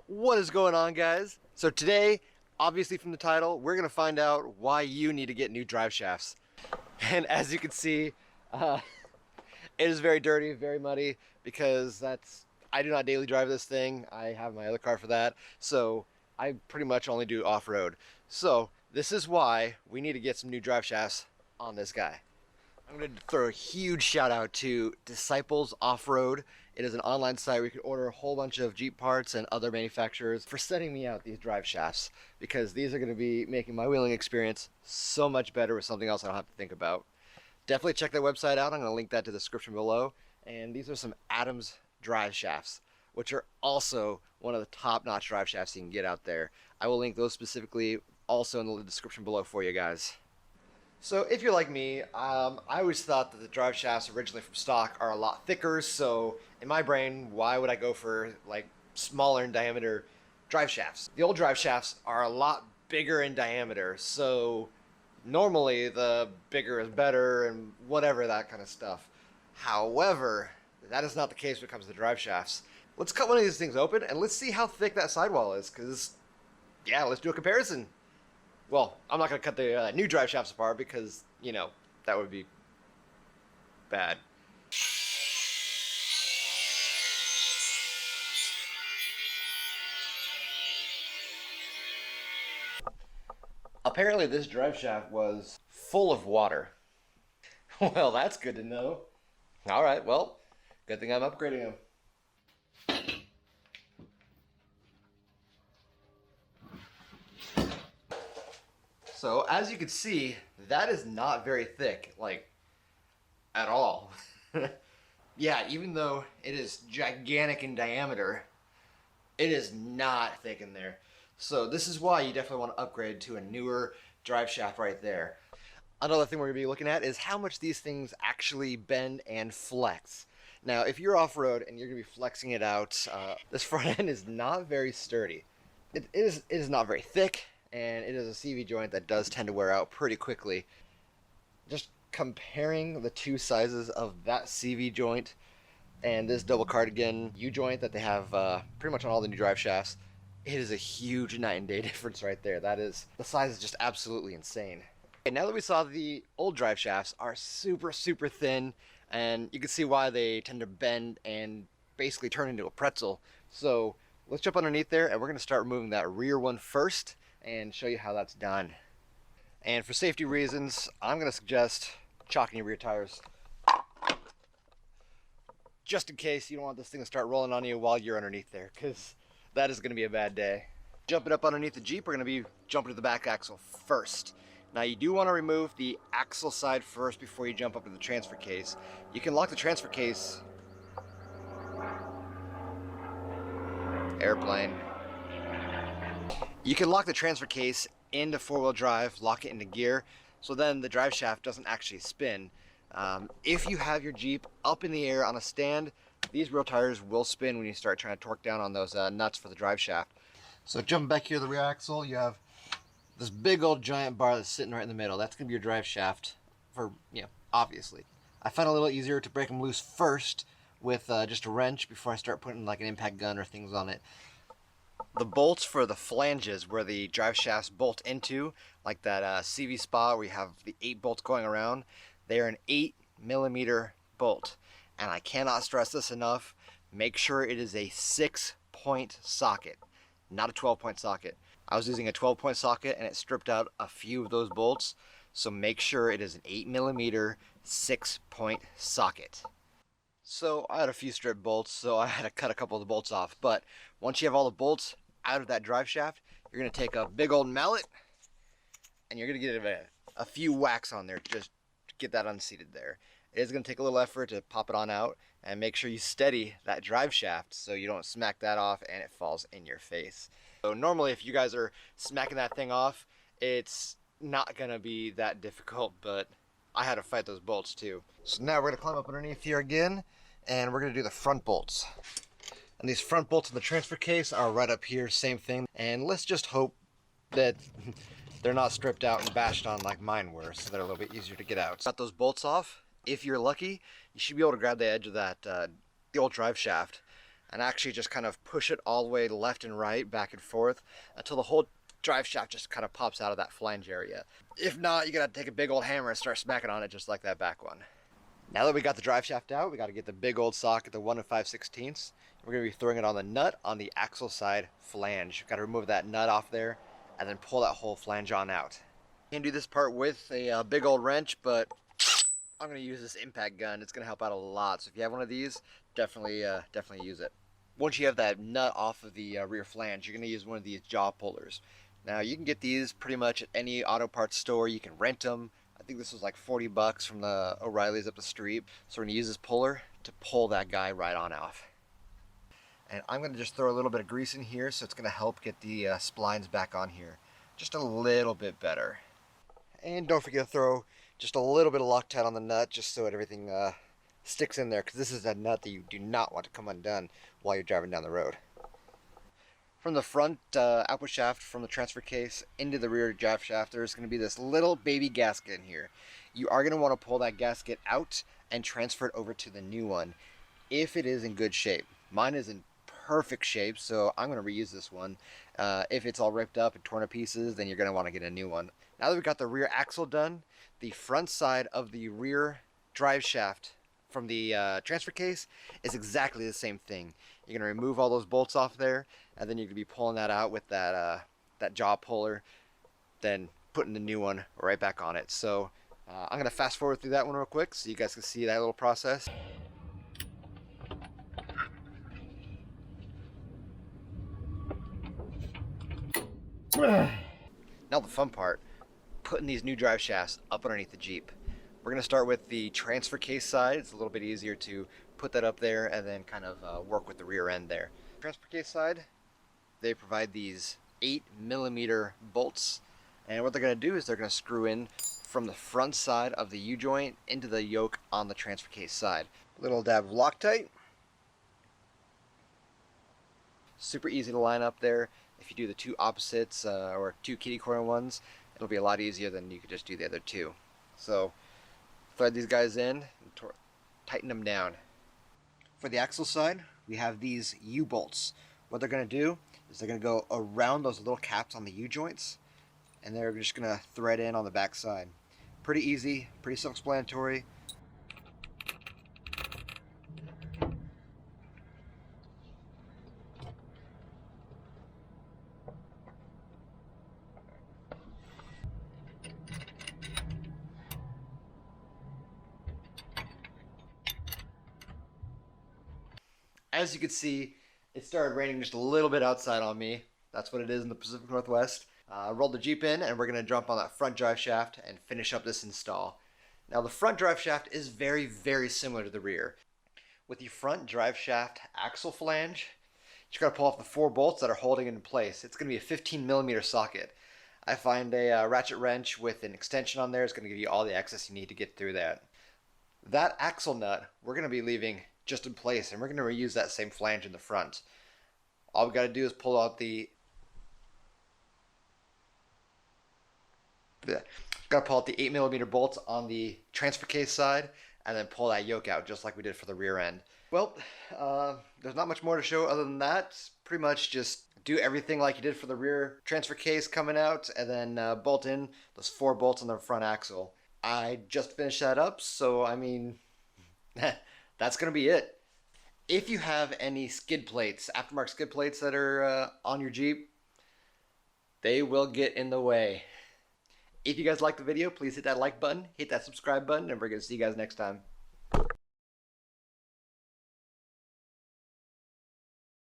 What is going on, guys? So today, obviously from the title, we're gonna find out why you need to get new drive shafts. And as you can see, it is very dirty, very muddy, because I do not daily drive this thing. I have my other car for that, so I pretty much only do off-road. So this is why we need to get some new drive shafts on this guy. I'm going to throw a huge shout out to Disciple Offroad. It is an online site where you can order a whole bunch of Jeep parts and other manufacturers for sending me out these drive shafts, because these are going to be making my wheeling experience so much better with something else I don't have to think about. Definitely check their website out. I'm going to link that to the description below. And these are some Adams drive shafts, which are also one of the top-notch drive shafts you can get out there. I will link those specifically also in the description below for you guys. So if you're like me, I always thought that the drive shafts originally from stock are a lot thicker, so in my brain, why would I go for like smaller in diameter drive shafts? The old drive shafts are a lot bigger in diameter, so normally the bigger is better and whatever, that kind of stuff. However, that is not the case when it comes to drive shafts. Let's cut one of these things open and let's see how thick that sidewall is, because yeah, let's do a comparison. Well, I'm not going to cut the new drive shafts apart because, you know, that would be bad. Apparently this drive shaft was full of water. Well, that's good to know. Alright, well, good thing I'm upgrading them. So as you can see, that is not very thick, like, at all. Yeah, even though it is gigantic in diameter, it is not thick in there. So this is why you definitely want to upgrade to a newer drive shaft right there. Another thing we're going to be looking at is how much these things actually bend and flex. Now, if you're off-road and you're going to be flexing it out, this front end is not very sturdy. It is not very thick, and it is a CV joint that does tend to wear out pretty quickly. Just comparing the two sizes of that CV joint and this double cardigan U-joint that they have pretty much on all the new drive shafts, it is a huge night and day difference right there. The size is just absolutely insane. Okay, now that we saw the old drive shafts are super thin, and you can see why they tend to bend and basically turn into a pretzel. So let's jump underneath there and we're going to start removing that rear one first and show you how that's done. And for safety reasons, I'm going to suggest chalking your rear tires, just in case you don't want this thing to start rolling on you while you're underneath there, because that is going to be a bad day. Jumping up underneath the Jeep, we're going to be jumping to the back axle first. Now you do want to remove the axle side first before you jump up to the transfer case. You can lock the transfer case. Airplane. You can lock the transfer case into four-wheel drive, lock it into gear, so then the drive shaft doesn't actually spin. If you have your Jeep up in the air on a stand, these rear tires will spin when you start trying to torque down on those nuts for the drive shaft. So jumping back here to the rear axle, you have this big old giant bar that's sitting right in the middle. That's going to be your drive shaft, for, you know, obviously. I find it a little easier to break them loose first with just a wrench before I start putting like an impact gun or things on it. The bolts for the flanges where the drive shafts bolt into, like that CV spot where you have the 8 bolts going around, they are an 8mm bolt. And I cannot stress this enough, make sure it is a 6-point socket, not a 12-point socket. I was using a 12-point socket and it stripped out a few of those bolts, so make sure it is an 8mm 6-point socket. So I had a few strip bolts, so I had to cut a couple of the bolts off. But once you have all the bolts out of that drive shaft, you're going to take a big old mallet and you're going to get a few whacks on there just to get that unseated there. It is going to take a little effort to pop it on out, and make sure you steady that drive shaft so you don't smack that off and it falls in your face. So normally if you guys are smacking that thing off, it's not going to be that difficult, but I had to fight those bolts too. So now we're going to climb up underneath here again, and we're going to do the front bolts. And these front bolts in the transfer case are right up here, same thing. And let's just hope that they're not stripped out and bashed on like mine were, so they're a little bit easier to get out. Got those bolts off. If you're lucky, you should be able to grab the edge of that the old drive shaft and actually just kind of push it all the way left and right, back and forth, until the whole drive shaft just kind of pops out of that flange area. If not, you gotta take a big old hammer and start smacking on it just like that back one. Now that we got the drive shaft out, we gotta get the big old socket, the 1 5/16. We're gonna be throwing it on the nut on the axle side flange. Gotta remove that nut off there and then pull that whole flange on out. You can do this part with a big old wrench, but I'm gonna use this impact gun. It's gonna help out a lot. So if you have one of these, definitely use it. Once you have that nut off of the rear flange, you're gonna use one of these jaw pullers. Now you can get these pretty much at any auto parts store. You can rent them. I think this was like 40 bucks from the O'Reilly's up the street. So we're gonna use this puller to pull that guy right on off. And I'm gonna just throw a little bit of grease in here, so it's gonna help get the splines back on here just a little bit better. And don't forget to throw just a little bit of Loctite on the nut, just so everything sticks in there, because this is a nut that you do not want to come undone while you're driving down the road. From the front output shaft, from the transfer case into the rear drive shaft, there's going to be this little baby gasket in here. You are going to want to pull that gasket out and transfer it over to the new one if it is in good shape. Mine is in perfect shape, so I'm going to reuse this one. If it's all ripped up and torn to pieces, then you're going to want to get a new one. Now that we've got the rear axle done, the front side of the rear drive shaft from the transfer case is exactly the same thing. You're going to remove all those bolts off there, and then you're going to be pulling that out with that jaw puller, then putting the new one right back on it. So I'm going to fast forward through that one real quick so you guys can see that little process. Now the fun part, putting these new drive shafts up underneath the Jeep. We're going to start with the transfer case side. It's a little bit easier to put that up there and then kind of work with the rear end there. Transfer case side, they provide these 8mm bolts, and what they're going to do is they're going to screw in from the front side of the U-joint into the yoke on the transfer case side. A little dab of Loctite. Super easy to line up there. If you do the two opposites or two kitty corner ones, it'll be a lot easier than you could just do the other two. So thread these guys in and tighten them down. For the axle side, we have these U-bolts. What they're going to do is they're going to go around those little caps on the U-joints, and they're just going to thread in on the back side. Pretty easy, pretty self-explanatory. As you can see, it started raining just a little bit outside on me. That's what it is in the Pacific Northwest. Rolled the Jeep in, and we're going to jump on that front drive shaft and finish up this install. Now the front drive shaft is very, very similar to the rear. With the front drive shaft axle flange, you got to pull off the 4 bolts that are holding it in place. It's going to be a 15mm socket. I find a ratchet wrench with an extension on there is going to give you all the access you need to get through that. That axle nut we're going to be leaving just in place, and we're going to reuse that same flange in the front. All we got to do is pull out the 8mm bolts on the transfer case side, and then pull that yoke out just like we did for the rear end. Well, there's not much more to show other than that. Pretty much just do everything like you did for the rear transfer case coming out, and then bolt in those 4 bolts on the front axle. I just finished that up, so I mean, that's going to be it. If you have any skid plates, aftermarket skid plates that are on your Jeep, they will get in the way. If you guys liked the video, please hit that like button, hit that subscribe button, and we're going to see you guys next time.